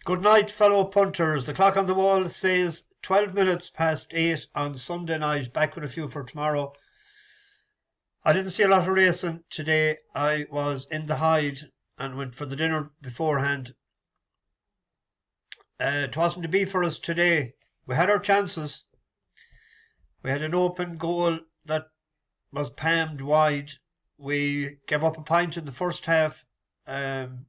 Good night, fellow punters. The clock on the wall says 12 minutes past 8 on Sunday night. Back with a few for tomorrow. I didn't see a lot of racing today. I was in the Hyde and went for the dinner beforehand. It wasn't to be for us today. We had our chances. We had an open goal that was palmed wide. We gave up a pint in the first half when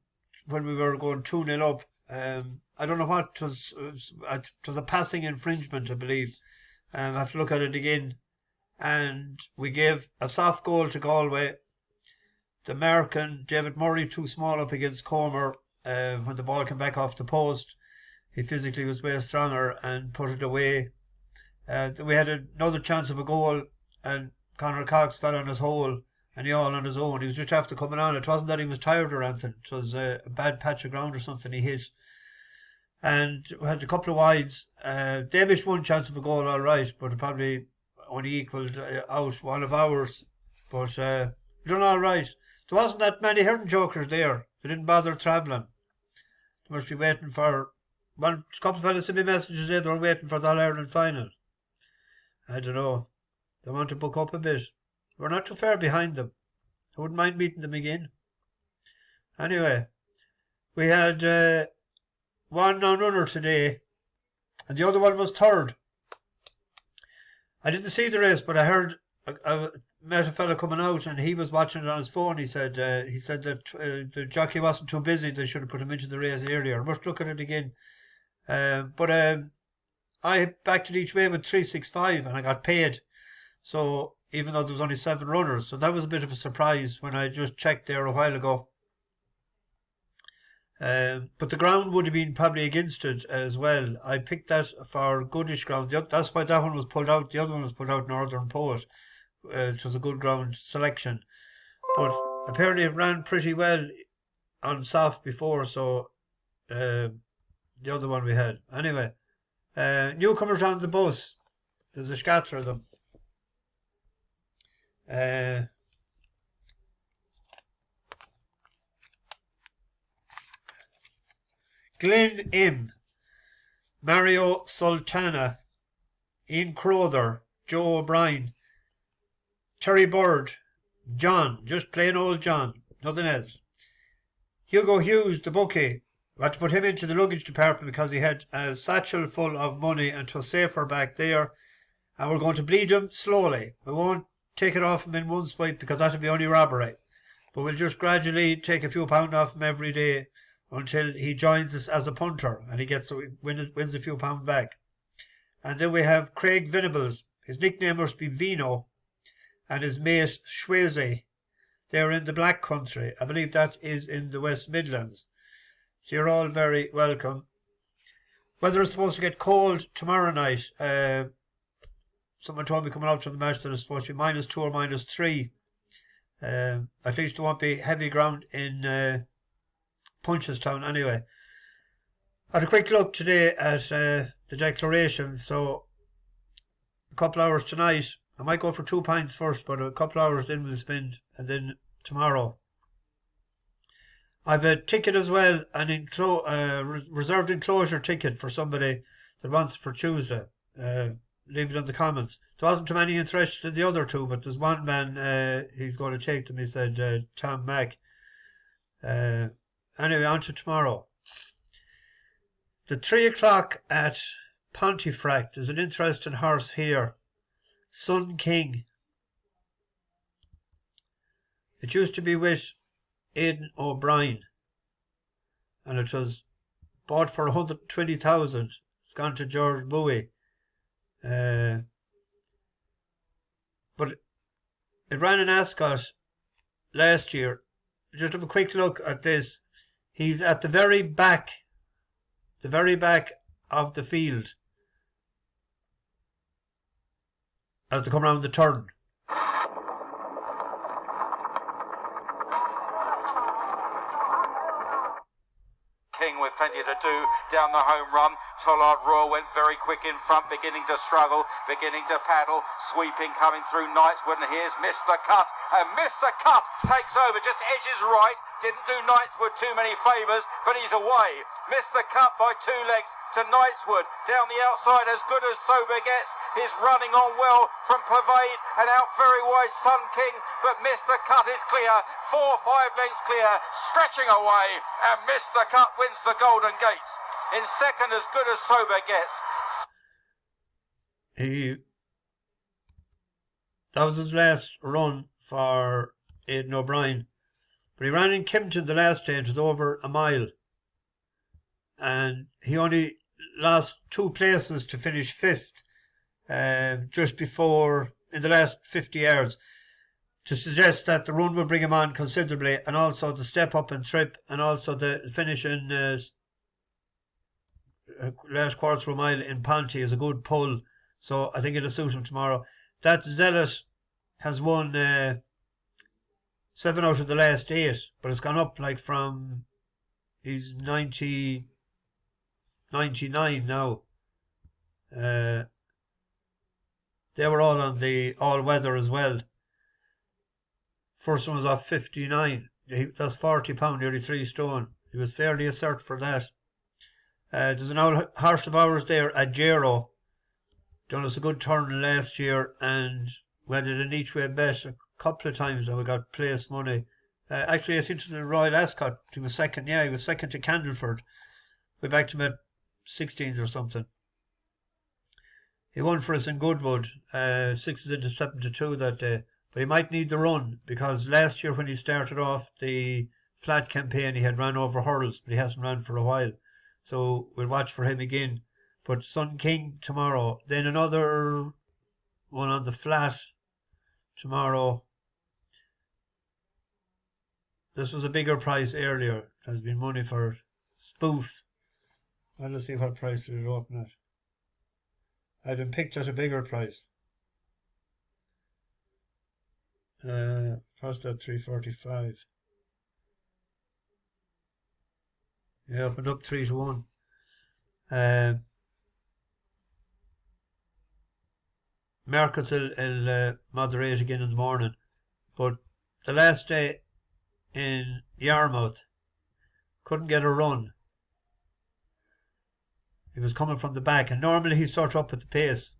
we were going 2-0 up. I don't know what it was. It was a passing infringement, I believe. I have to look at it again. And we gave a soft goal to Galway. The American, David Murray, too small up against Comer. When the ball came back off the post, he physically was way stronger and put it away. We had another chance of a goal, and Conor Cox fell on his hole, and he all on his own. He was just after coming on. It wasn't that he was tired or anything. It was a bad patch of ground or something he hit. And we had a couple of wides. They missed one chance of a goal, all right, but it probably only equalled out one of ours. But we done all right. There wasn't that many hurting jokers there. They didn't bother travelling. They must be waiting for... a couple of fellas sent me messages there. They were waiting for the All-Ireland final. I don't know. They want to book up a bit. We're not too far behind them. I wouldn't mind meeting them again. Anyway, we had one non-runner today, and the other one was third. I didn't see the race, but I heard I met a fella coming out, and he was watching it on his phone. He said that the jockey wasn't too busy. They should have put him into the race earlier. I must look at it again. But I backed it each way with 365, and I got paid. So even though there was only 7 runners, so that was a bit of a surprise when I just checked there a while ago. But the ground would have been probably against it as well. I picked that for goodish ground. That's why that one was pulled out. The other one was pulled out, Northern Poet. It was a good ground selection. But apparently it ran pretty well on soft before, so the other one we had. Anyway, Newcomers on the bus. There's a scatter of them. Glenn M, Mario Sultana, Ian Crowther, Joe O'Brien, Terry Bird, John, just plain old John, nothing else. Hugo Hughes, the bookie. We had to put him into the luggage department because he had a satchel full of money and it was safer back there. And we're going to bleed him slowly. We won't take it off him in one swipe because that would be only robbery. But we'll just gradually take a few pounds off him every day until he joins us as a punter and he wins a few pounds back. And then we have Craig Venables. His nickname must be Vino, and his mate Schweze. They're in the Black Country. I believe that is in the West Midlands. So you're all very welcome. Weather is supposed to get cold tomorrow night. Someone told me coming out from the match that it's supposed to be -2 or -3. At least there won't be heavy ground in Punchestown anyway. I had a quick look today at the declaration, so a couple hours tonight. I might go for 2 pints first, but a couple hours then we'll spend, and then tomorrow. I've a ticket as well, an reserved enclosure ticket for somebody that wants it for Tuesday. Leave it in the comments. There wasn't too many interested in the other two, but there's one man, he's going to take them, he said, Tom Mack. Anyway, on to tomorrow. The 3 o'clock at Pontefract. There's an interesting horse here. Sun King. It used to be with Aidan O'Brien, and it was bought for 120,000. It's gone to George Bowie. But it ran in Ascot last year. Just have a quick look at this. He's at the very back of the field as they come around the turn. King with plenty to do down the home run. Tollard Royal went very quick in front, beginning to struggle, beginning to paddle, sweeping, coming through Knightswood, and here's Missed the Cut, and Missed the Cut takes over, just edges right, didn't do Knightswood too many favours, but he's away. Missed the Cut by 2 lengths to Knightswood, down the outside as good as Sober gets, is running on well from Pervade, and out very wide Sun King, but Missed the Cut is clear, 4-5 lengths clear, stretching away, and Missed the Cut wins the Golden Gates. In second, as good as Sober gets. That was his last run for Aidan O'Brien. But he ran in Kempton the last day, it was over a mile. And he only lost 2 places to finish 5th, just before, in the last 50 yards, to suggest that the run will bring him on considerably, and also the step up and trip, and also the finish in last quarter of a mile in Ponty is a good pull. So I think it'll suit him tomorrow. That Zealot has won 7 out of the last 8, but it's gone up like from, he's 99 now. They were all on the all-weather as well. First one was off 59. That's £40, nearly 3 stone. He was fairly assert for that. There's an old horse of ours there at Gero. Done us a good turn last year, and we did an each way bet a couple of times and we got place money. Actually, I think it was the Royal Ascot. He was second. Yeah, he was second to Candleford. We backed him at 16s or something. He won for us in Goodwood, 6s into 7-2 that day. But he might need the run, because last year when he started off the flat campaign, he had run over hurdles, but he hasn't run for a while. So we'll watch for him again. But Sun King tomorrow. Then another one on the flat tomorrow. This was a bigger price earlier. There's been money for Spoof. Let's see what price did it open at. I'd been picked at a bigger price. First at 345. Yeah, opened up 3-1. Markets will moderate again in the morning, but the last day in Yarmouth couldn't get a run. He was coming from the back, and normally he's sort of up at the pace.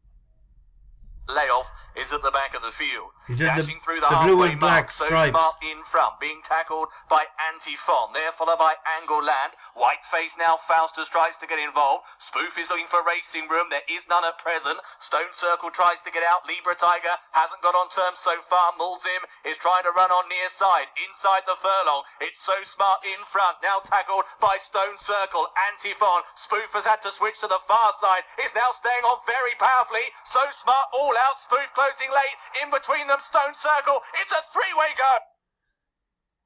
Layoff is at the back of the field. He's dashing through the blue halfway and black mark, so stripes. smart in front, being tackled by Antifon. They're followed by Angle Land. Whiteface now, Faustus tries to get involved. Spoof is looking for racing room. There is none at present. Stone Circle tries to get out. Libra Tiger hasn't got on terms so far. Mulzim is trying to run on near side, inside the furlong. It's so smart in front, now tackled by Stone Circle. Antifon. Spoof has had to switch to the far side. Is now staying on very powerfully. So smart, all out. Spoof closing late. In between them, Stone Circle. It's a 3-way go.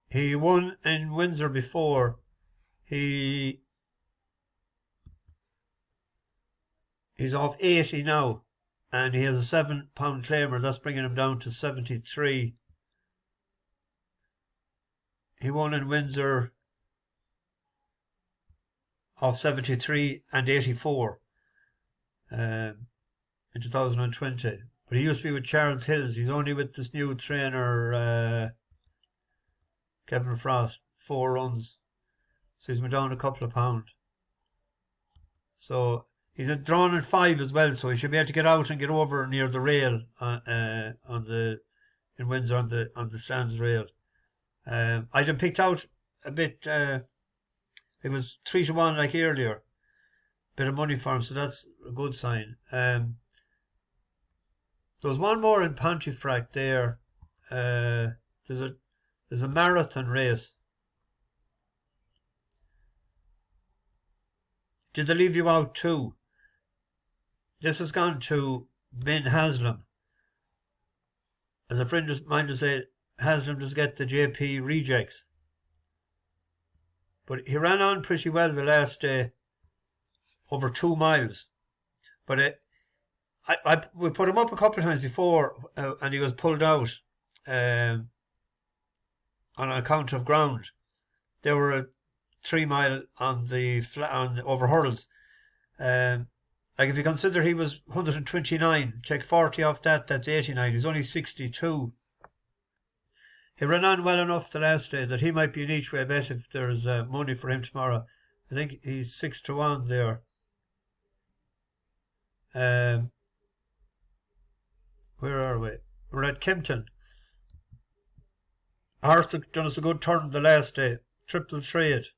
He won in Windsor before. He's off 80 now, and he has a £7 claimer. That's bringing him down to 73. He won in Windsor of 73 and 84 in 2020. But he used to be with Charles Hills. He's only with this new trainer, Kevin Frost, 4 runs. So he's been down a couple of pounds. So he's drawn in 5 as well, so he should be able to get out and get over near the rail in Windsor on the stands rail. I'd been picked out a bit. It was 3-1 like earlier. Bit of money for him, so that's a good sign. There was one more in Pontefract there. There's a marathon race. Did they leave you out too? This has gone to Ben Haslam. As a friend of mine to say, Haslam does get the JP rejects. But he ran on pretty well the last day, over 2 miles. But we put him up a couple of times before, and he was pulled out on account of ground. They were a 3 mile on the over hurdles. Like if you consider he was 129, take 40 off that, that's 89. He's only 62. He ran on well enough the last day that he might be an each way bet if there's money for him tomorrow. I think he's 6-1 there. Where are we? We're at Kempton. A horse that done us a good turn the last day. 333.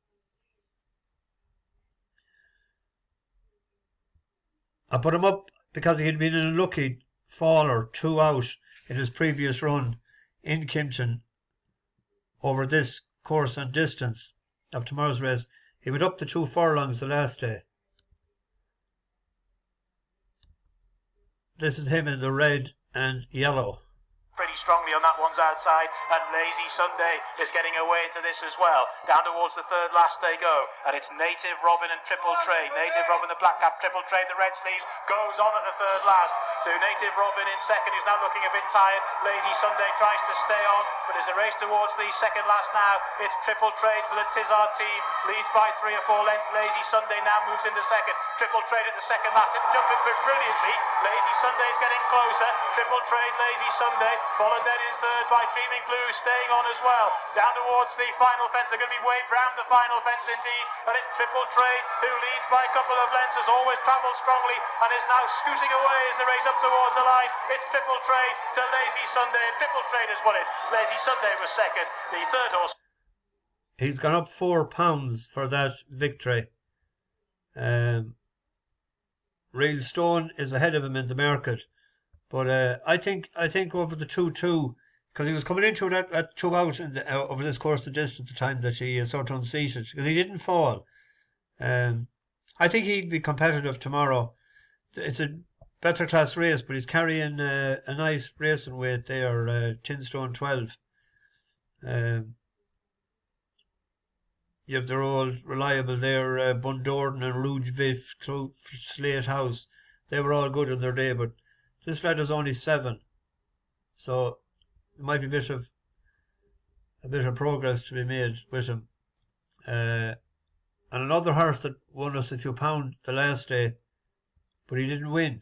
I put him up because he had been in a lucky fall or 2 out in his previous run in Kempton over this course and distance of tomorrow's race. He went up to 2 furlongs the last day. This is him in the red and yellow. Pretty strongly on that one's outside, and Lazy Sunday is getting away into this as well. Down towards the third last they go, and it's Native Robin and Triple Trade. Native Robin, the black cap, Triple Trade, the red sleeves, goes on at the third last to Native Robin in second, who's now looking a bit tired. Lazy Sunday tries to stay on, but as a race towards the second last now, it's Triple Trade for the Tizard team, leads by 3 or 4 lengths. Lazy Sunday now moves into second. Triple Trade at the second last, didn't jump it brilliantly. Lazy Sunday is getting closer. Triple Trade, Lazy Sunday, followed then in third by Dreaming Blue, staying on as well. Down towards the final fence, they're going to be waved round the final fence indeed, and it's Triple Trade who leads by a couple of lengths, has always travelled strongly and is now scooting away as the race up towards the line. It's Triple Trade to Lazy Sunday, and Triple Trade has won it. Lazy Sunday was second. The third horse. He's gone up £4 for that victory. Real Stone is ahead of him in the market. But I think over the 2-2, because he was coming into it at 2 out over this course of distance at the time that he sort of unseated, because he didn't fall. I think he'd be competitive tomorrow. It's a better class race, but he's carrying a nice racing weight there, 10 stone 12. You have their old reliable there, Bundorden and Rouge Vif, Slate House. They were all good in their day, but this lad is only 7. So there might be a bit of progress to be made with him. And another horse that won us a few pounds the last day, but he didn't win.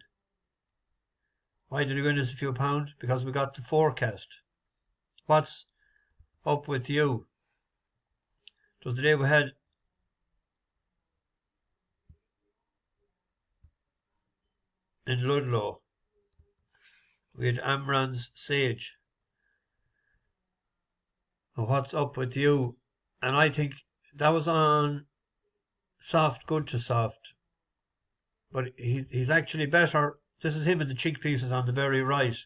Why did he win us a few pounds? Because we got the forecast. What's up with you? It was the day we had in Ludlow. We had Amran's Sage. And What's Up With You? And I think that was on soft, good to soft. But he's actually better. This is him in the cheek pieces on the very right.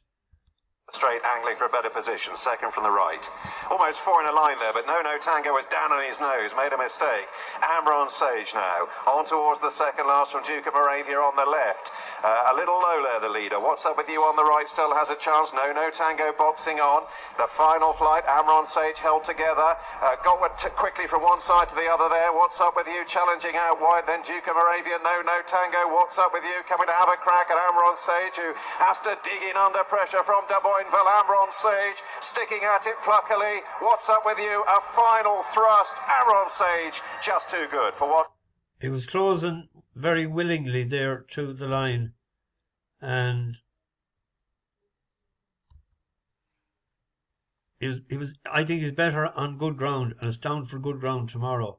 Straight angling for a better position, second from the right. Almost 4 in a line there, but No Tango was down on his nose, made a mistake. Amber on Sage now, on towards the second last from Duke of Moravia on the left. A little low there, the leader. What's Up With You on the right still has a chance. No Tango boxing on. The final flight, Amber on Sage held together. Got quickly from one side to the other there. What's Up With You challenging out wide, then Duke of Moravia. No Tango, What's Up With You coming to have a crack at Amber on Sage, who has to dig in under pressure from Dubois. Amber on Sage, sticking at it pluckily. What's Up With You? A final thrust. Amber on Sage, just too good for what? He was closing very willingly there to the line, and he was. I think he's better on good ground, and it's down for good ground tomorrow.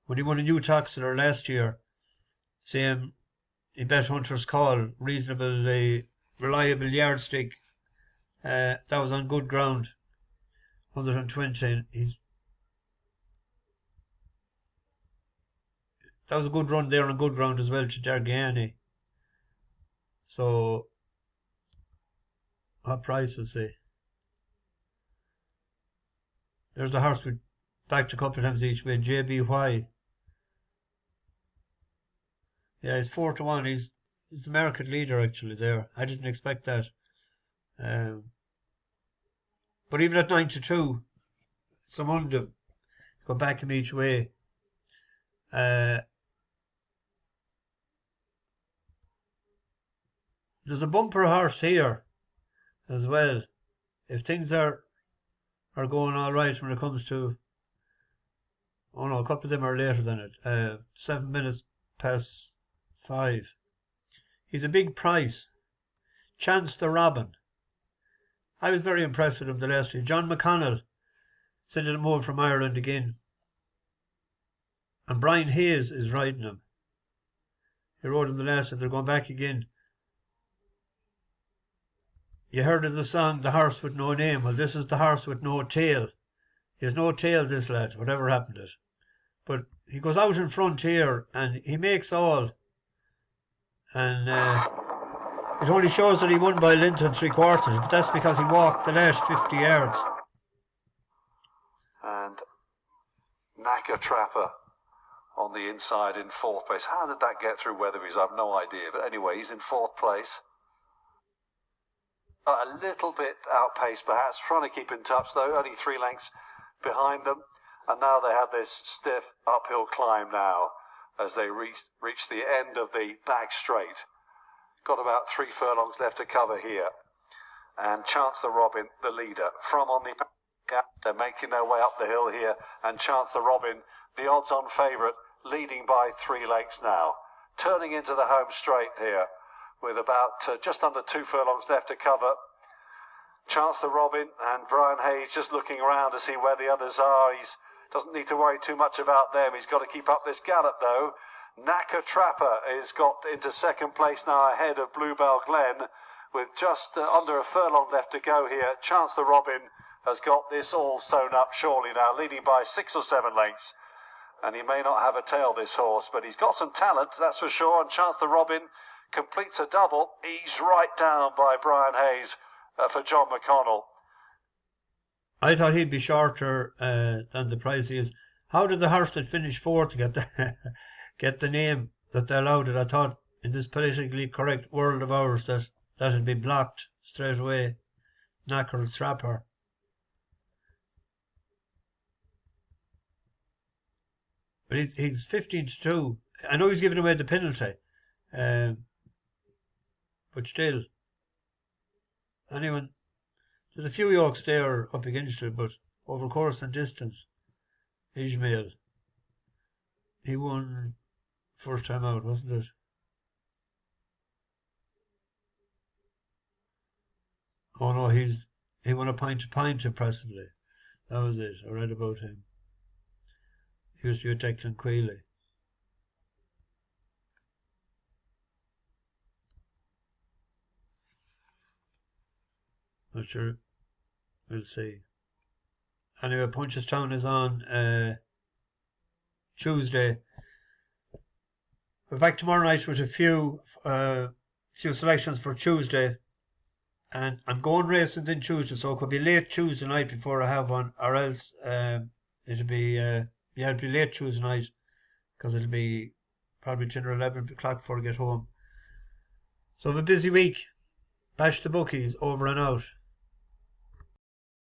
When he won a New Toxeter last year, same. He bet Hunter's Call, reasonably reliable yardstick. That was on good ground, 120. That was a good run there on good ground as well to Dargiani. So, what price is he? There's the horse we backed a couple of times each way, JBY. Yeah, he's 4-1. He's the market leader actually there. I didn't expect that. But even at 9-2, someone to go back him each way. There's a bumper horse here as well. If things are going all right when it comes to, oh no, a couple of them are later than it. 7 minutes past 5. He's a big price. Chance the Robin. I was very impressed with him the last week. John McConnell sending him over from Ireland again. And Brian Hayes is riding him. He rode him the last week. They're going back again. You heard of the song, The Horse with No Name. Well, this is the horse with no tail. He has no tail, this lad, whatever happened to it. But he goes out in front here and he makes all. And it only shows that he won by a length and 3/4, but that's because he walked the last 50 yards. And Knacker Trapper on the inside in 4th place. How did that get through Weatherby's? I have no idea. But anyway, he's in 4th place. A little bit outpaced perhaps, trying to keep in touch though, only 3 lengths behind them. And now they have this stiff uphill climb now as they reach the end of the back straight. Got about 3 furlongs left to cover here. And Chance the Robin, the leader, from on the gap. They're making their way up the hill here. And Chance the Robin, the odds-on favourite, leading by 3 lengths now. Turning into the home straight here with about just under 2 furlongs left to cover. Chance the Robin and Brian Hayes just looking around to see where the others are. He doesn't need to worry too much about them. He's got to keep up this gallop though. Knacker Trapper has got into 2nd place now ahead of Bluebell Glen with just under a furlong left to go here. Chance the Robin has got this all sewn up surely now, leading by 6 or 7 lengths. And he may not have a tail, this horse, but he's got some talent, that's for sure. And Chance the Robin completes a double, eased right down by Brian Hayes for John McConnell. I thought he'd be shorter than the price he is. How did the horse that finished 4th get the name that they allowed it? I thought in this politically correct world of ours that'd be blocked straight away. Knacker Trapper. But he's 15-2. I know he's giving away the penalty. But still. Anyone, there's a few yokes there up against it, but over course and distance, Ishmael, he won first time out, wasn't it? Oh no, he won a pint presently. That was it. I read about him. He used to be a Declan Quealy. Not sure. We'll see. Anyway, Punchestown is on Tuesday. We're back tomorrow night with a few selections for Tuesday. And I'm going racing then Tuesday, so it could be late Tuesday night before I have one, or else it'll be late Tuesday night, because it'll be probably 10 or 11 o'clock before I get home. So have a busy week. Bash the bookies, over and out.